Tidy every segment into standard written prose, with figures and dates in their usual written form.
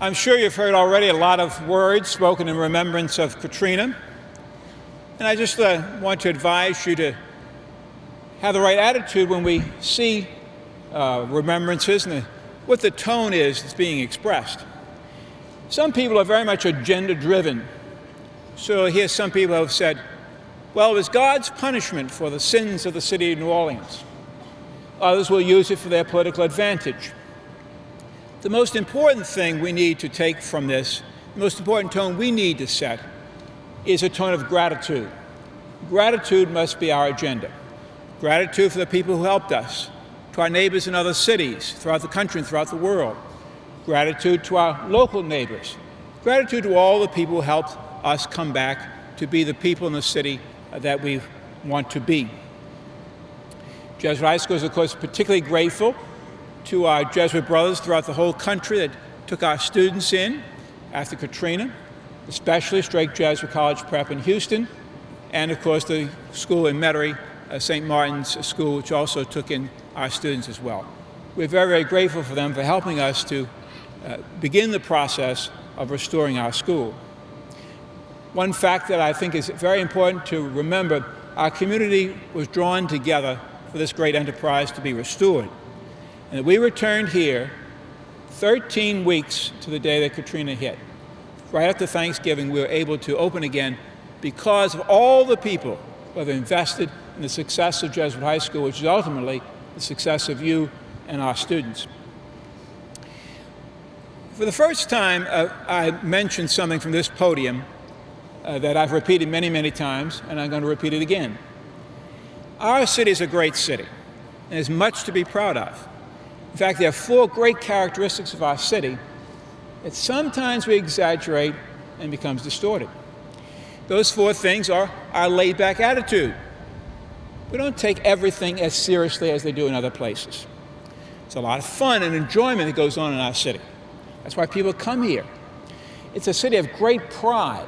I'm sure you've heard already a lot of words spoken in remembrance of Katrina. And I just want to advise you to have the right attitude when we see remembrances and what the tone is that's being expressed. Some people are very much agenda-driven. So here some people have said, well, it was God's punishment for the sins of the city of New Orleans. Others will use it for their political advantage. The most important thing we need to take from this, the most important tone we need to set, is a tone of gratitude. Gratitude must be our agenda. Gratitude for the people who helped us, to our neighbors in other cities throughout the country and throughout the world. Gratitude to our local neighbors. Gratitude to all the people who helped us come back to be the people in the city that we want to be. Jesuit High School is, of course, particularly grateful to our Jesuit brothers throughout the whole country that took our students in after Katrina, especially Strake Jesuit College Prep in Houston, and of course the school in Metairie, St. Martin's School, which also took in our students as well. We're very, very grateful for them for helping us to begin the process of restoring our school. One fact that I think is very important to remember, our community was drawn together for this great enterprise to be restored. And we returned here 13 weeks to the day that Katrina hit. Right after Thanksgiving, we were able to open again because of all the people who have invested in the success of Jesuit High School, which is ultimately the success of you and our students. For the first time, I mentioned something from this podium that I've repeated many, many times, and I'm going to repeat it again. Our city is a great city, and there's much to be proud of. In fact, there are 4 great characteristics of our city that sometimes we exaggerate and becomes distorted. Those 4 things are our laid-back attitude. We don't take everything as seriously as they do in other places. It's a lot of fun and enjoyment that goes on in our city. That's why people come here. It's a city of great pride.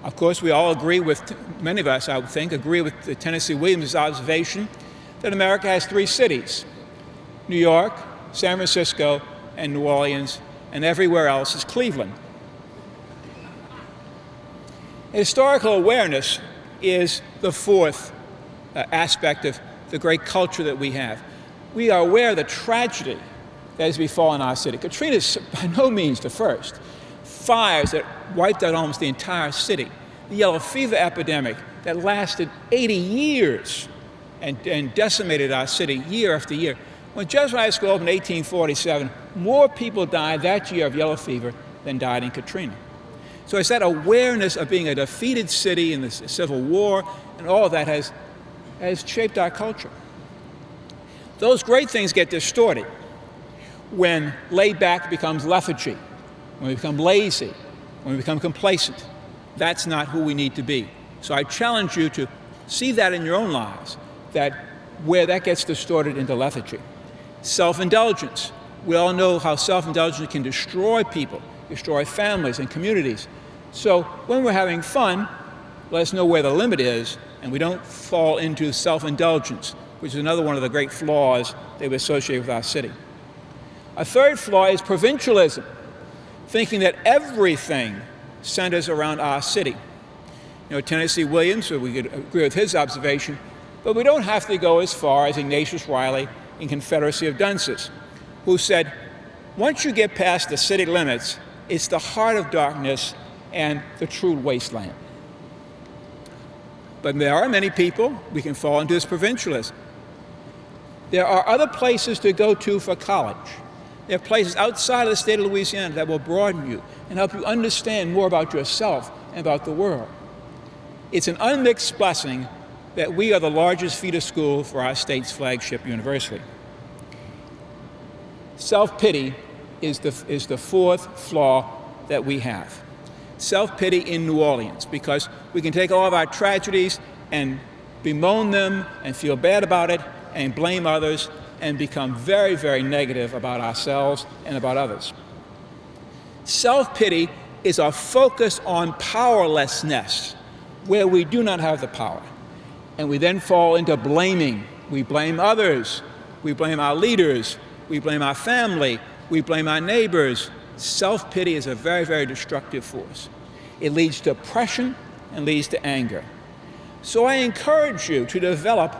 Of course, we all agree with, many of us, I would think, agree with Tennessee Williams' observation that America has 3 cities. New York, San Francisco, and New Orleans, and everywhere else is Cleveland. Historical awareness is the 4th aspect of the great culture that we have. We are aware of the tragedy that has befallen our city. Katrina is by no means the first. Fires that wiped out almost the entire city. The yellow fever epidemic that lasted 80 years and decimated our city year after year. When Jesuit High School opened in 1847, more people died that year of yellow fever than died in Katrina. So it's that awareness of being a defeated city in the Civil War, and all of that has shaped our culture. Those great things get distorted when laid back becomes lethargy, when we become lazy, when we become complacent. That's not who we need to be. So I challenge you to see that in your own lives, that where that gets distorted into lethargy. Self-indulgence. We all know how self-indulgence can destroy people, destroy families and communities. So when we're having fun, let us know where the limit is, and we don't fall into self-indulgence, which is another one of the great flaws that we associate with our city. A third flaw is provincialism, thinking that everything centers around our city. You know, Tennessee Williams, we could agree with his observation, but we don't have to go as far as Ignatius Riley in Confederacy of Dunces, who said, once you get past the city limits, it's the heart of darkness and the true wasteland. But there are many people, we can fall into this provincialism. There are other places to go to for college. There are places outside of the state of Louisiana that will broaden you and help you understand more about yourself and about the world. It's an unmixed blessing that we are the largest feeder school for our state's flagship university. Self-pity is the 4th flaw that we have. Self-pity in New Orleans, because we can take all of our tragedies and bemoan them and feel bad about it and blame others and become very, very negative about ourselves and about others. Self-pity is a focus on powerlessness, where we do not have the power. And we then fall into blaming. We blame others. We blame our leaders. We blame our family. We blame our neighbors. self-pity is a very, very destructive force. It leads to oppression and leads to anger. So I encourage you to develop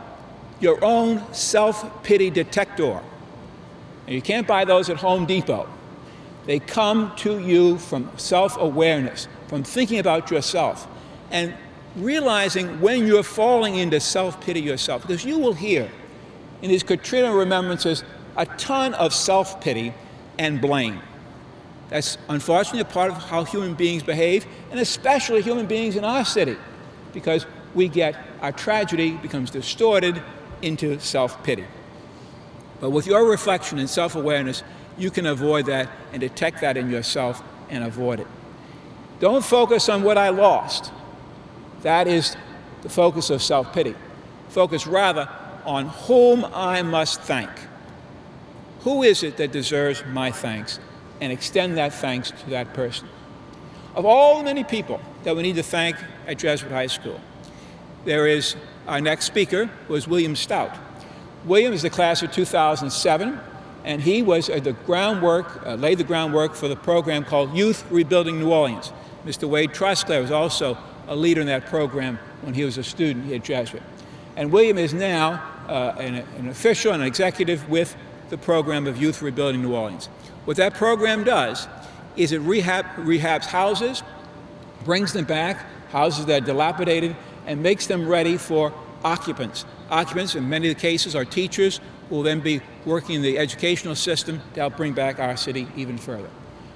your own self-pity detector. And you can't buy those at Home Depot. They come to you from self-awareness, from thinking about yourself, and realizing when you're falling into self-pity yourself. Because you will hear in these Katrina remembrances a ton of self-pity and blame. That's unfortunately a part of how human beings behave, and especially human beings in our city, because our tragedy becomes distorted into self-pity. But with your reflection and self-awareness, you can avoid that and detect that in yourself and avoid it. Don't focus on what I lost. That is the focus of self-pity. Focus rather on whom I must thank. Who is it that deserves my thanks? And extend that thanks to that person. Of all the many people that we need to thank at Jesuit High School, our next speaker was William Stoudt. William is the class of 2007, and he was laid the groundwork for the program called Youth Rebuilding New Orleans. Mr. Wade Trusclair was also a leader in that program when he was a student here at Jesuit. And William is now an official and an executive with the program of Youth Rebuilding New Orleans. What that program does is it rehabs houses, brings them back, houses that are dilapidated, and makes them ready for occupants. Occupants, in many of the cases, are teachers who will then be working in the educational system to help bring back our city even further.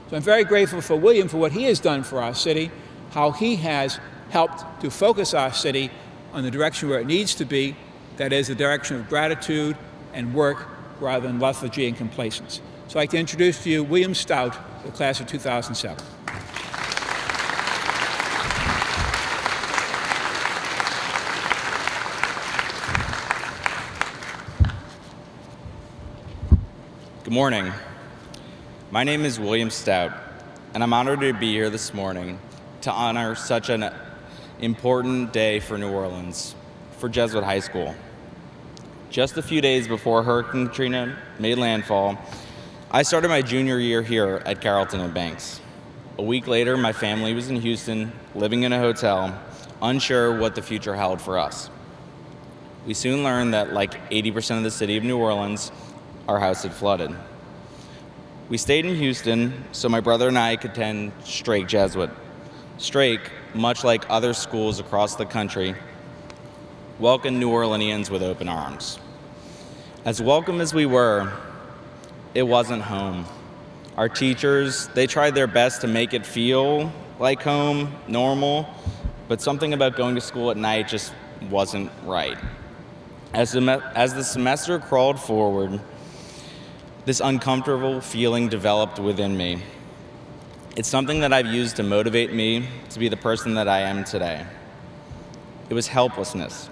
So I'm very grateful for William for what he has done for our city, how he has helped to focus our city on the direction where it needs to be, that is the direction of gratitude and work rather than lethargy and complacence. So I'd like to introduce to you William Stoudt, the class of 2007. Good morning. My name is William Stoudt, and I'm honored to be here this morning to honor such an important day for New Orleans, for Jesuit High School. Just a few days before Hurricane Katrina made landfall, I started my junior year here at Carrollton and Banks. A week later, my family was in Houston, living in a hotel, unsure what the future held for us. We soon learned that, like 80% of the city of New Orleans, our house had flooded. We stayed in Houston so my brother and I could attend Strake Jesuit. Strake, much like other schools across the country, welcomed New Orleanians with open arms. As welcome as we were, it wasn't home. Our teachers, they tried their best to make it feel like home, normal, but something about going to school at night just wasn't right. As the semester crawled forward, this uncomfortable feeling developed within me. It's something that I've used to motivate me to be the person that I am today. It was helplessness.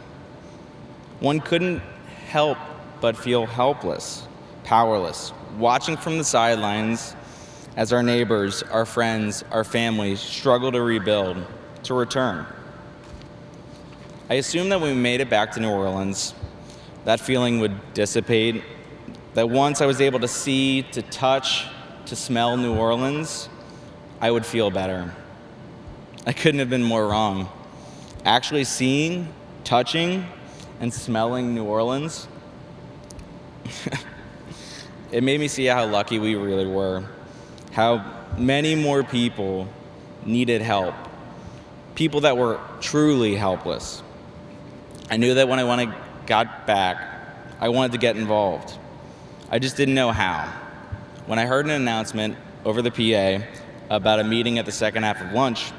One couldn't help but feel helpless, powerless, watching from the sidelines as our neighbors, our friends, our families struggle to rebuild, to return. I assumed that when we made it back to New Orleans, that feeling would dissipate, that once I was able to see, to touch, to smell New Orleans, I would feel better. I couldn't have been more wrong. Actually seeing, touching, and smelling New Orleans, it made me see how lucky we really were, how many more people needed help, people that were truly helpless. I knew that when I got back, I wanted to get involved. I just didn't know how. When I heard an announcement over the PA about a meeting at the second half of lunch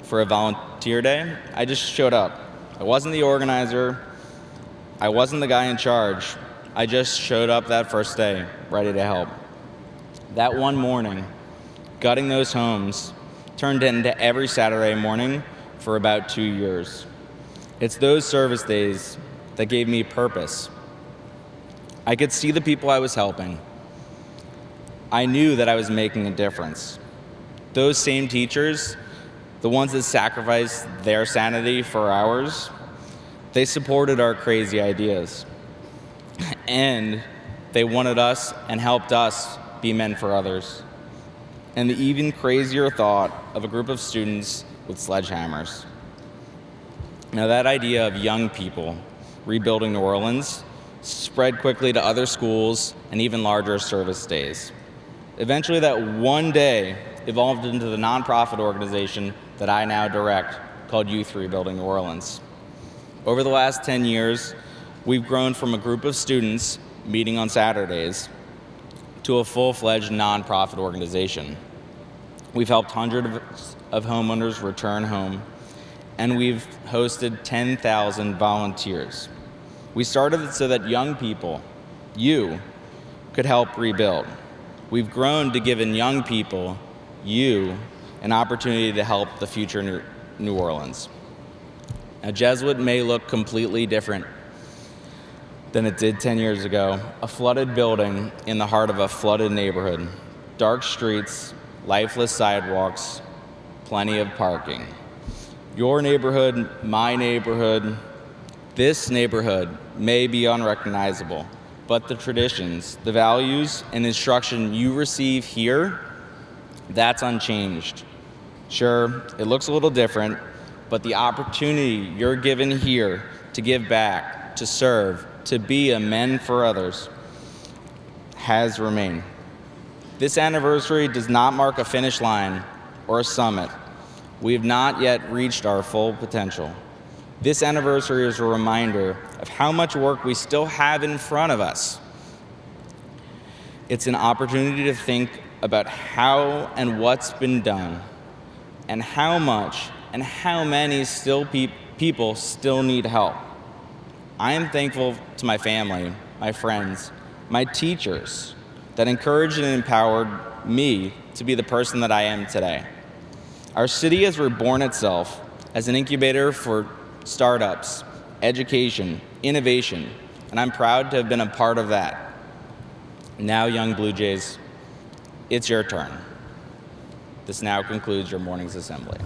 for a volunteer day, I just showed up. I wasn't the organizer. I wasn't the guy in charge. I just showed up that first day, ready to help. That one morning, gutting those homes turned into every Saturday morning for about 2 years. It's those service days that gave me purpose. I could see the people I was helping. I knew that I was making a difference. Those same teachers, the ones that sacrificed their sanity for ours, they supported our crazy ideas. And they wanted us and helped us be men for others. and the even crazier thought of a group of students with sledgehammers. Now, that idea of young people rebuilding New Orleans spread quickly to other schools and even larger service days. Eventually, that one day evolved into the nonprofit organization that I now direct, called Youth Rebuilding New Orleans. Over the last 10 years, we've grown from a group of students meeting on Saturdays to a full-fledged nonprofit organization. We've helped hundreds of homeowners return home, and we've hosted 10,000 volunteers. We started it so that young people, you, could help rebuild. We've grown to give young people, you, an opportunity to help the future New Orleans. Now, Jesuit may look completely different than it did 10 years ago. A flooded building in the heart of a flooded neighborhood, dark streets, lifeless sidewalks, plenty of parking. Your neighborhood, my neighborhood, this neighborhood may be unrecognizable, but the traditions, the values, and instruction you receive here, that's unchanged. Sure, it looks a little different, but the opportunity you're given here to give back, to serve, to be a men for others has remained. This anniversary does not mark a finish line or a summit. We have not yet reached our full potential. This anniversary is a reminder of how much work we still have in front of us. It's an opportunity to think about how and what's been done, and how much and how many people still need help. I am thankful to my family, my friends, my teachers that encouraged and empowered me to be the person that I am today. Our city has reborn itself as an incubator for startups, education, innovation, and I'm proud to have been a part of that. Now, young Blue Jays, it's your turn. This now concludes your morning's assembly.